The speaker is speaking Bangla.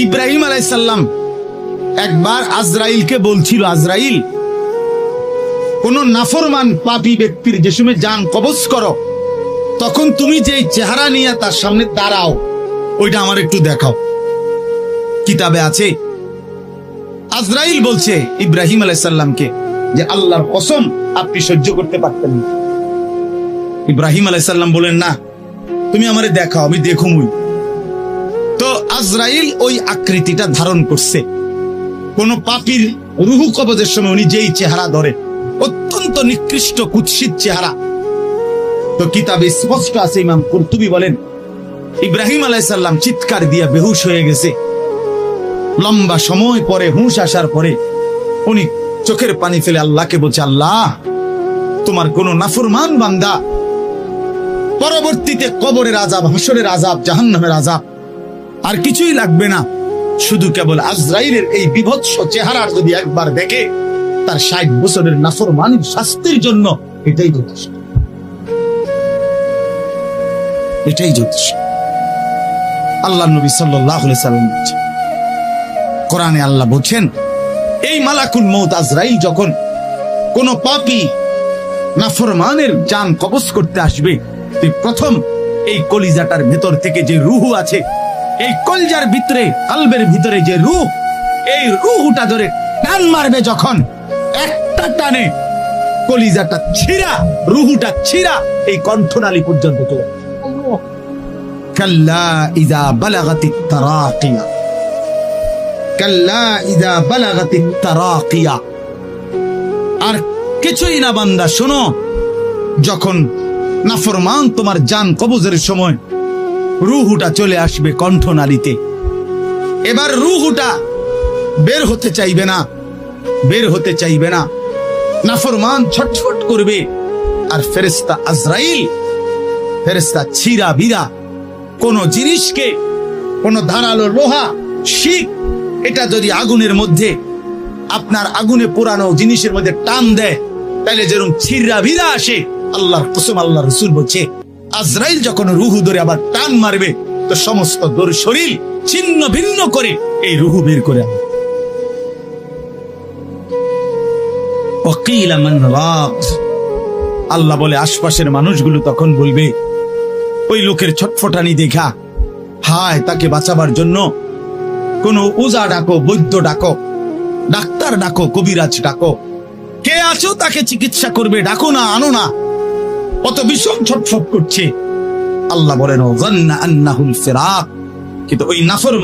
ইব্রাহিম আলাইহিস সালাম একবার আজরাইলকে বলছিল, আজরাইল, কোন নাফরমান পাপী ব্যক্তির যে সময় জান কবজ করো, তখন তুমি যে চেহারা নিয়ে তার সামনে দাঁড়াও, ওইটা আমার একটু দেখাও। কিতাবে আছে। আজরাইল বলছে ইব্রাহিম আলাইহিস সালামকে যে আল্লাহর কসম আপনি সহ্য করতে পারতেন না। ইব্রাহিম আলাইহিস সালাম বলেন, না, তুমি আমারে দেখাও, আমি দেখুমই। তো আজরাইল ওই আকৃতিটা ধারণ করছে। কোন পাপীর রুহু কবজের সময় উনি যেই চেহারা ধরে, অত্যন্ত নিকৃষ্ট কুৎসিত চেহারা। তো কিতাবে স্পষ্ট আছে, ইমাম কুরতুবী বলেন ইব্রাহিম আলাইহিস সালাম চিৎকার দিয়ে বেহুশ হয়ে গেছে। লম্বা সময় পরে হুঁশ আসার পরে উনি চোখের পানি ফেলে আল্লাহকে বলছে, আল্লাহ, তোমার কোন নাফরমান বান্দা পরবর্তীতে কবরের আযাব, হাসরের আযাব, জাহান্নামের আযাব আর কিছুই লাগবে না, শুধু কেবল আজরাইলের এই বিভৎস চেহারার যদি একবার দেখে, তার ৬০ বছরের নাফরমানির শাস্তির জন্য এটাই যথেষ্ট, এটাই যথেষ্ট। আল্লাহ নবী সাল্লাল্লাহু আলাইহি সাল্লাম বলেছেন, কোরআনে আল্লাহ বলছেন, এই মালাকুল মউত আজরাইল যখন কোন পাপী নাফরমানের জান কবজ করতে আসবে, প্রথম এই কলিজাটার ভেতর থেকে যে রুহু আছে, এই কলজার ভিতরে, কালবের ভিতরে যে রূহ, এই রুহুটা ধরে টান মারবে। যখন একটা টানে কলিজাটা ছিঁড়া, রুহুটা ছিঁড়া এই কণ্ঠনালী পর্যন্ত চলে যাবে। কাল্লা ইযা বালাগাতিত তারাকিয়া, কাল্লা ইযা বালাগাতিত তারাকিয়া। আর কিছুই না বান্দা, শোনো, যখন নাফরমান তোমার জান কবজের সময় রুহুটা চলে আসবে কণ্ঠনালীতে, এবার রুহুটা বের হতে চাইবে না, বের হতে চাইবে না, নাফরমান ছটফট করবে। আর ফেরেশতা আজরাইল, ফেরেশতা ছিঁড়া বিরা কোন জিনিসকে, কোন ধারালো লোহা, শিক, এটা যদি আগুনের মধ্যে, আপনার আগুনে পোড়ানো জিনিসের মধ্যে টান দেয়, তাহলে যেরকম ছিঁড়া বিরা আসে, আল্লাহর কসম, আল্লাহ রাসূল বলছে, আজরাইল যখন রুহু ধরে আবার টান মারবে, তো সমস্ত শরীর ছিন্ন ভিন্ন করে এই রুহু বের করে আনবে। ওয়াকিলা মান রাক, আল্লাহ বলে আশপাশের মানুষগুলো তখন বলবে, ওই লোকের ছটফটানি দেখা, হায়, তাকে বাঁচাবার জন্য কোন ওজা ডাকো, বৈদ্য ডাকো, ডাক্তার ডাকো, কবিরাজ ডাকো, কে আছো তাকে চিকিৎসা করবে, ডাকো না, আনো না, কত ভীষণ ছটফট করছে। আল্লাহ বলেন, ওয়াযান্না আন্নাহুল ফিরাক, কিন্তু ওই নাফরমান